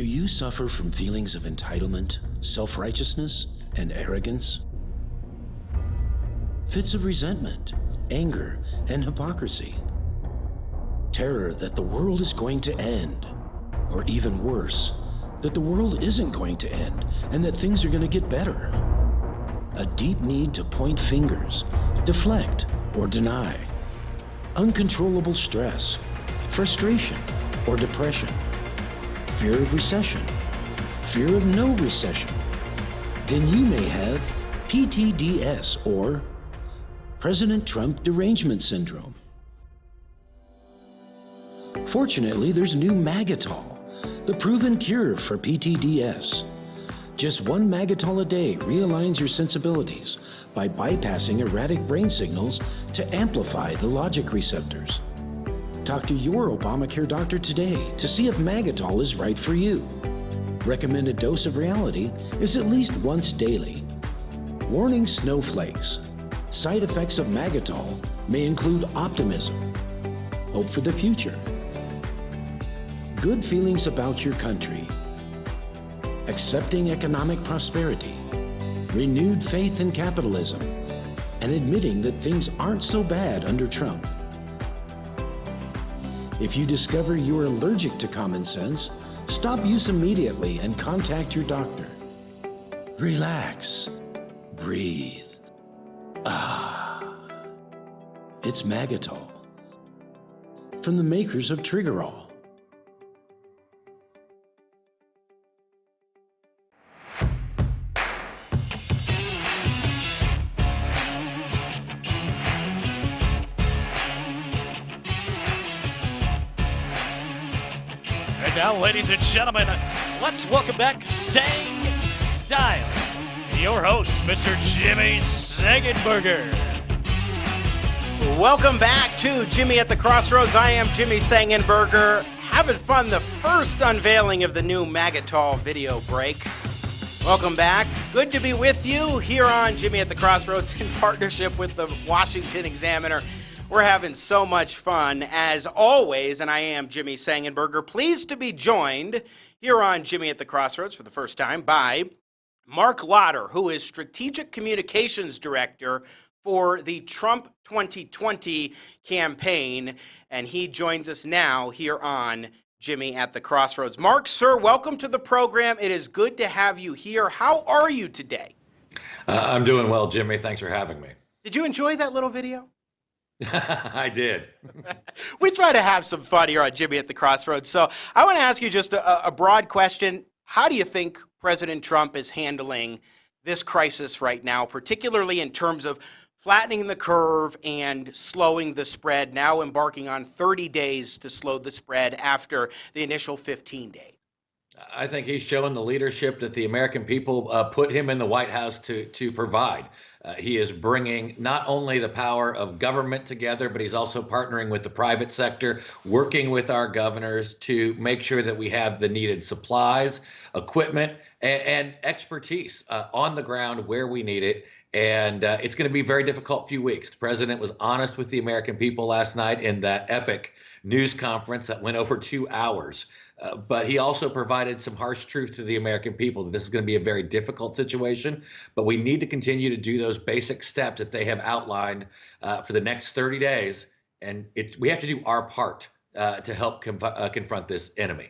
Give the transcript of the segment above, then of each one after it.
Do you suffer from feelings of entitlement, self-righteousness, and arrogance? Fits of resentment, anger, and hypocrisy? Terror that the world is going to end, or even worse, that the world isn't going to end and that things are going to get better? A deep need to point fingers, deflect, or deny? Uncontrollable stress, frustration, or depression? Fear of recession, fear of no recession? Then you may have PTDS, or President Trump Derangement Syndrome. Fortunately, there's new MAGAtol, the proven cure for PTDS. Just one MAGAtol a day realigns your sensibilities by bypassing erratic brain signals to amplify the logic receptors. Talk to your Obamacare doctor today to see if MAGAtol is right for you. Recommended dose of reality is at least once daily. Warning snowflakes. Side effects of MAGAtol may include optimism, hope for the future, good feelings about your country, accepting economic prosperity, renewed faith in capitalism, and admitting that things aren't so bad under Trump. If you discover you're allergic to common sense, stop use immediately and contact your doctor. Relax. Breathe. It's MAGAtol, from the makers of Triggerol. And now, ladies and gentlemen, let's welcome back Sang Style, your host, Mr. Jimmy Sengenberger. Welcome back to Jimmy at the Crossroads. I am Jimmy Sengenberger, having fun, the first unveiling of the new MAGAtol video break. Welcome back. Good to be with you here on Jimmy at the Crossroads in partnership with the Washington Examiner. We're having so much fun, as always, and I am Jimmy Sengenberger. Pleased to be joined here on Jimmy at the Crossroads for the first time by Marc, who is Strategic Communications Director for the Trump 2020 campaign, and he joins us now here on Jimmy at the Crossroads. Marc, sir, welcome to the program. It is good to have you here. How are you today? I'm doing well, Jimmy. Thanks for having me. Did you enjoy that little video? I did. We try to have some fun here on Jimmy at the Crossroads. So I want to ask you just a broad question. How do you think President Trump is handling this crisis right now, particularly in terms of flattening the curve and slowing the spread, now embarking on 30 days to slow the spread after the initial 15 days? I think he's showing the leadership that the American people put him in the White House to provide. He is bringing not only the power of government together, but he's also partnering with the private sector, working with our governors to make sure that we have the needed supplies, equipment, and expertise on the ground where we need it. And it's going to be a very difficult few weeks. The president was honest with the American people last night in that epic news conference that went over 2 hours. But he also provided some harsh truth to the American people that this is going to be a very difficult situation. But we need to continue to do those basic steps that they have outlined for the next 30 days. And we have to do our part to help confront this enemy.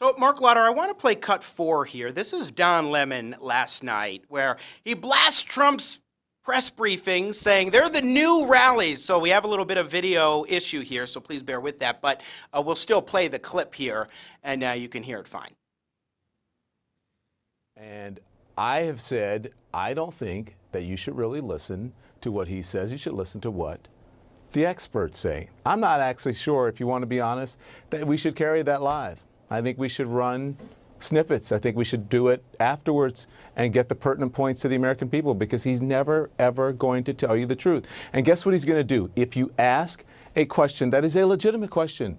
So, Marc, I want to play cut 4 here. This is Don Lemon last night, where he blasts Trump's press briefings saying they're the new rallies. So we have a little bit of video issue here, so please bear with that. But we'll still play the clip here, and you can hear it fine. And I have said, I don't think that you should really listen to what he says. You should listen to what the experts say. I'm not actually sure, if you want to be honest, that we should carry that live. I think we should run snippets. I think we should do it afterwards and get the pertinent points to the American people, because he's never, ever going to tell you the truth. And guess what he's going to do? If you ask a question that is a legitimate question,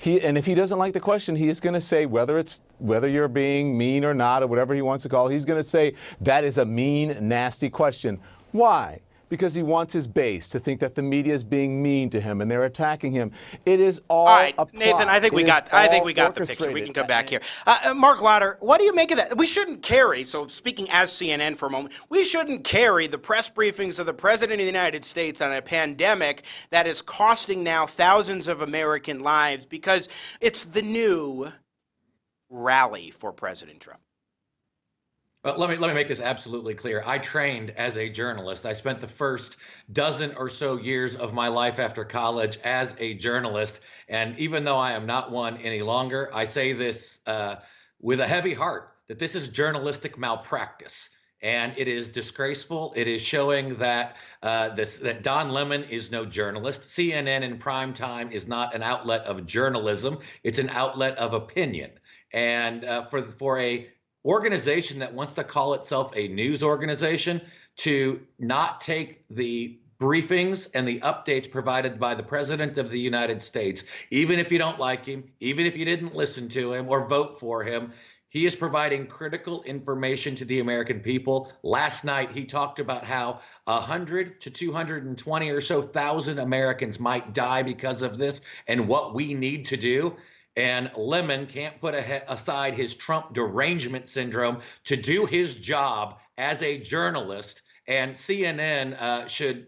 and if he doesn't like the question, he is going to say, whether you're being mean or not, or whatever he wants to call it, he's going to say, that is a mean, nasty question. Why? because he wants his base to think that the media is being mean to him and they're attacking him. It is all right, a plot. Nathan, I think we got the picture. We can come back here. Marc Lauder, what do you make of that? We shouldn't carry, so speaking as CNN for a moment, we shouldn't carry the press briefings of the President of the United States on a pandemic that is costing now thousands of American lives because it's the new rally for President Trump. Well, let me make this absolutely clear. I trained as a journalist. I spent the first dozen or so years of my life after college as a journalist. And even though I am not one any longer, I say this with a heavy heart, that this is journalistic malpractice. And it is disgraceful. It is showing that that Don Lemon is no journalist. CNN in prime time is not an outlet of journalism. It's an outlet of opinion. And for a organization that wants to call itself a news organization to not take the briefings and the updates provided by the President of the United States, even if you don't like him, even if you didn't listen to him or vote for him, he is providing critical information to the American people. Last night, he talked about how 100 to 220 or so thousand Americans might die because of this and what we need to do. And Lemon can't put aside his Trump derangement syndrome to do his job as a journalist. And CNN should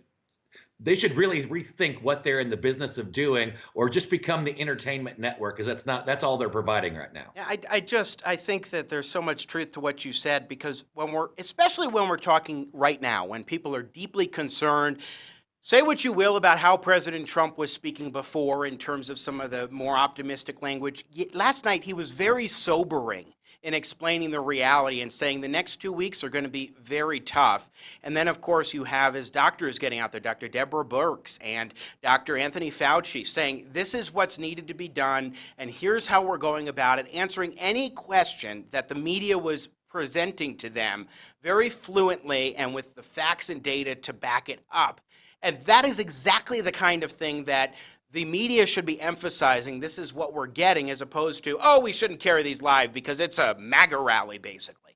really rethink what they're in the business of doing, or just become the entertainment network, because that's all they're providing right now. Yeah, I think that there's so much truth to what you said, because especially when we're talking right now, when people are deeply concerned. Say what you will about how President Trump was speaking before in terms of some of the more optimistic language. Last night, he was very sobering in explaining the reality and saying the next 2 weeks are going to be very tough. And then, of course, you have his doctors getting out there, Dr. Deborah Birx and Dr. Anthony Fauci, saying this is what's needed to be done, and here's how we're going about it, answering any question that the media was presenting to them very fluently and with the facts and data to back it up. And that is exactly the kind of thing that the media should be emphasizing. This is what we're getting, as opposed to, oh, we shouldn't carry these live because it's a MAGA rally, basically.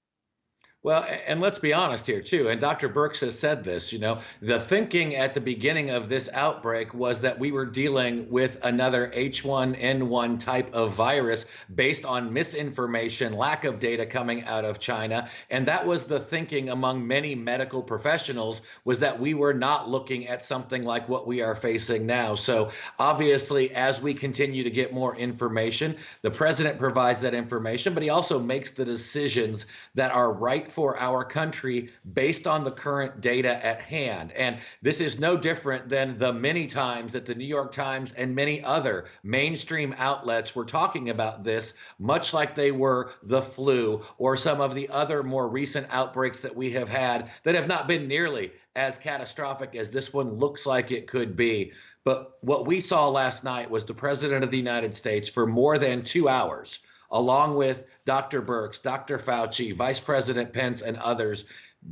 Well, and let's be honest here, too. And Dr. Birx has said this, the thinking at the beginning of this outbreak was that we were dealing with another H1N1 type of virus based on misinformation, lack of data coming out of China. And that was the thinking among many medical professionals, was that we were not looking at something like what we are facing now. So obviously, as we continue to get more information, the president provides that information, but he also makes the decisions that are right for our country based on the current data at hand. And this is no different than the many times that the New York Times and many other mainstream outlets were talking about this, much like they were the flu or some of the other more recent outbreaks that we have had that have not been nearly as catastrophic as this one looks like it could be. But what we saw last night was the President of the United States for more than 2 hours, along with Dr. Birx, Dr. Fauci, Vice President Pence, and others,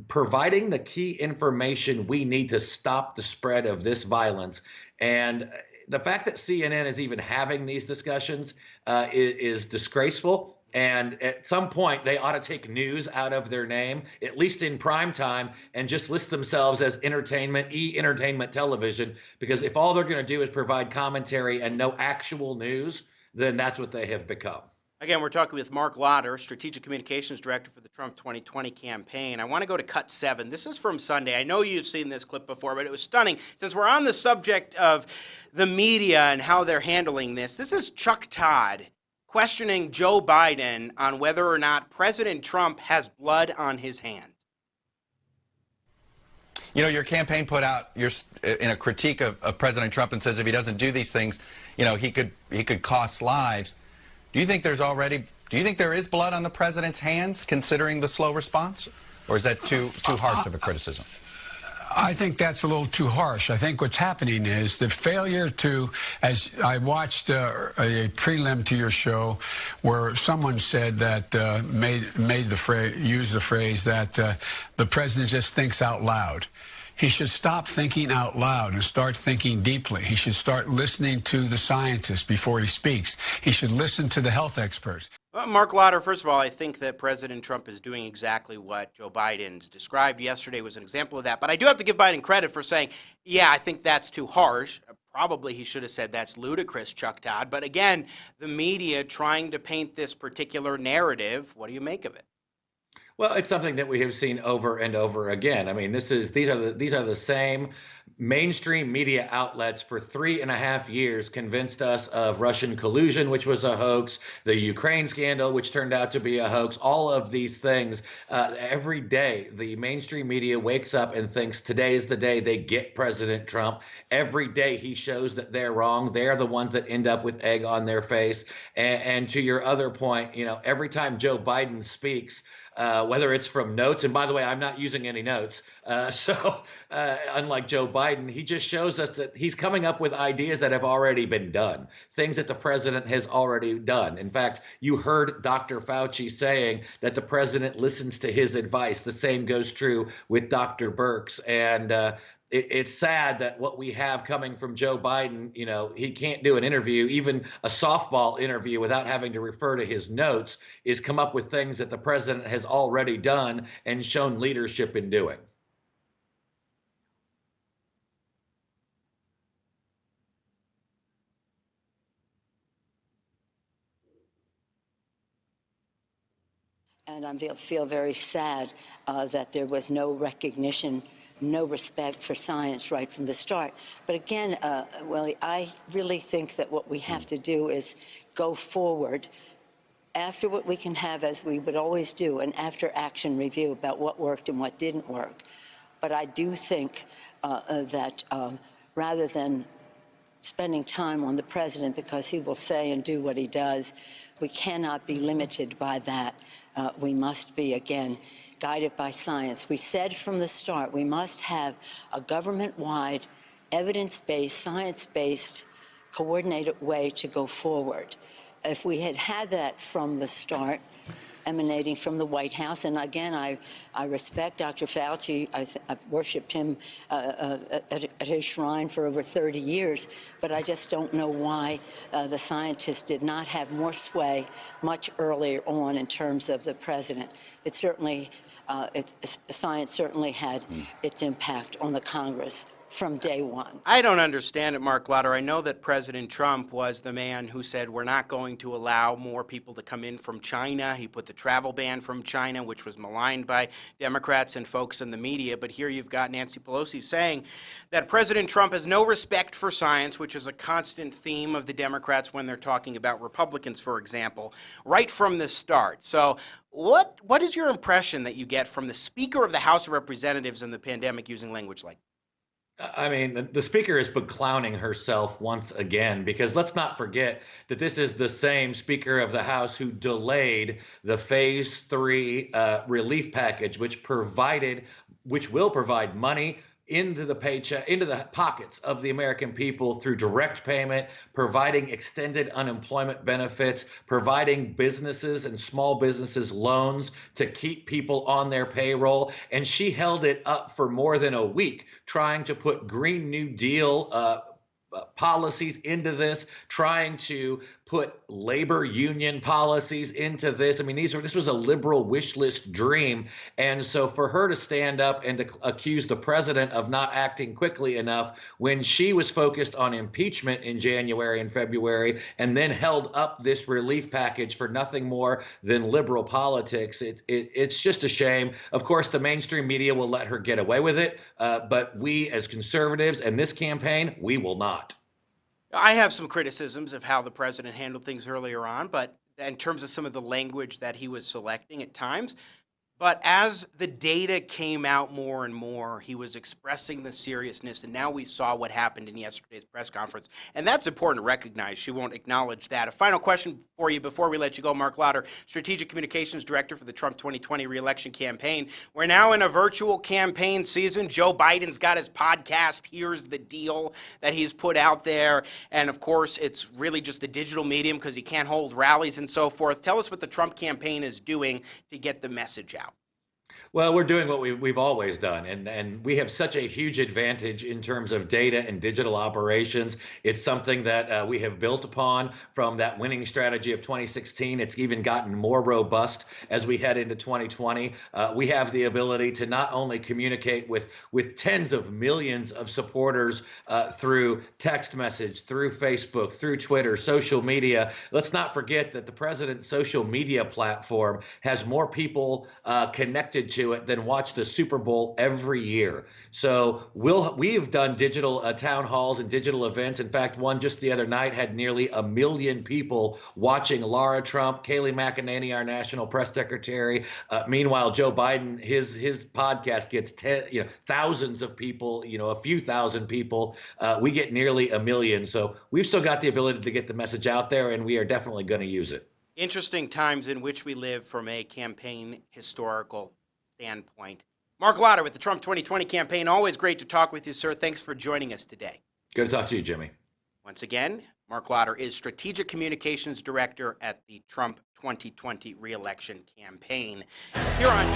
providing the key information we need to stop the spread of this violence. And the fact that CNN is even having these discussions is disgraceful. And at some point, they ought to take news out of their name, at least in prime time, and just list themselves as entertainment television. Because if all they're going to do is provide commentary and no actual news, then that's what they have become. Again, we're talking with Marc Lauder, Strategic Communications Director for the Trump 2020 campaign. I want to go to Cut 7. This is from Sunday. I know you've seen this clip before, but it was stunning. Since we're on the subject of the media and how they're handling this is Chuck Todd questioning Joe Biden on whether or not President Trump has blood on his hands. Your campaign put out in a critique of President Trump and says if he doesn't do these things, he could cost lives. Do you think there is blood on the president's hands, considering the slow response? Or is that too harsh of a criticism? I think that's a little too harsh. I think what's happening is the failure to, as I watched a prelim to your show where someone said that, used the phrase that the president just thinks out loud. He should stop thinking out loud and start thinking deeply. He should start listening to the scientists before he speaks. He should listen to the health experts. Marc Lauder, first of all, I think that President Trump is doing exactly what Joe Biden's described yesterday was an example of that. But I do have to give Biden credit for saying, yeah, I think that's too harsh. Probably he should have said that's ludicrous, Chuck Todd. But again, the media trying to paint this particular narrative, what do you make of it? Well, it's something that we have seen over and over again. I mean, these are the same mainstream media outlets for 3.5 years convinced us of Russian collusion, which was a hoax, the Ukraine scandal, which turned out to be a hoax. All of these things, every day, the mainstream media wakes up and thinks today is the day they get President Trump. Every day he shows that they're wrong. They're the ones that end up with egg on their face. And to your other point, every time Joe Biden speaks, whether it's from notes, and by the way, I'm not using any notes. So unlike Joe Biden, he just shows us that he's coming up with ideas that have already been done, things that the president has already done. In fact, you heard Dr. Fauci saying that the president listens to his advice. The same goes true with Dr. Birx. And it's sad that what we have coming from Joe Biden, he can't do an interview, even a softball interview, without having to refer to his notes, is come up with things that the president has already done and shown leadership in doing. And I feel very sad that there was no recognition, no respect for science right from the start. But again, Willie, I really think that what we have to do is go forward after what we can have, as we would always do, an after-action review about what worked and what didn't work. But I do think that rather than spending time on the president because he will say and do what he does, we cannot be limited by that. We must be, again, guided by science. We said from the start we must have a government-wide, evidence-based, science-based, coordinated way to go forward. If we had had that from the start, emanating from the White House, and again, I respect Dr. Fauci. I've worshipped him at his shrine for over 30 years, but I just don't know why the scientists did not have more sway much earlier on in terms of the president. It certainly, science certainly had its impact on the Congress from day one. I don't understand it, Marc Lauder. I know that President Trump was the man who said we're not going to allow more people to come in from China. He put the travel ban from China, which was maligned by Democrats and folks in the media. But here you've got Nancy Pelosi saying that President Trump has no respect for science, which is a constant theme of the Democrats when they're talking about Republicans, for example, right from the start. So what is your impression that you get from the Speaker of the House of Representatives in the pandemic using language like that? I mean, the speaker is beclowning herself once again, because let's not forget that this is the same Speaker of the House who delayed the Phase 3 relief package, which will provide money into the paycheck, into the pockets of the American people through direct payment, providing extended unemployment benefits, providing businesses and small businesses loans to keep people on their payroll. And she held it up for more than a week, trying to put Green New Deal policies into this, trying to put labor union policies into this. I mean, this was a liberal wish list dream. And so for her to stand up and to accuse the president of not acting quickly enough when she was focused on impeachment in January and February, and then held up this relief package for nothing more than liberal politics, it's just a shame. Of course, the mainstream media will let her get away with it, but we as conservatives and this campaign, we will not. I have some criticisms of how the president handled things earlier on, but in terms of some of the language that he was selecting at times. But as the data came out more and more, he was expressing the seriousness, and now we saw what happened in yesterday's press conference. And that's important to recognize. She won't acknowledge that. A final question for you before we let you go, Marc Lauder, Strategic Communications Director for the Trump 2020 re-election campaign. We're now in a virtual campaign season. Joe Biden's got his podcast, Here's the Deal, that he's put out there. And, of course, it's really just the digital medium because he can't hold rallies and so forth. Tell us what the Trump campaign is doing to get the message out. Well, we're doing what we've always done, and we have such a huge advantage in terms of data and digital operations. It's something that we have built upon from that winning strategy of 2016. It's even gotten more robust as we head into 2020. We have the ability to not only communicate with tens of millions of supporters through text message, through Facebook, through Twitter, social media. Let's not forget that the president's social media platform has more people connected to it than watch the Super Bowl every year. So we've done digital town halls and digital events. In fact, one just the other night had nearly 1 million people watching Laura Trump, Kayleigh McEnany, our national press secretary. Meanwhile, Joe Biden, his podcast gets thousands of people, a few thousand people. We get nearly 1 million. So we've still got the ability to get the message out there, and we are definitely going to use it. Interesting times in which we live from a campaign historical standpoint. Marc Lauder with the Trump 2020 campaign. Always great to talk with you, sir. Thanks for joining us today. Good to talk to you, Jimmy. Once again, Marc Lauder is Strategic Communications Director at the Trump 2020 re-election campaign. Here on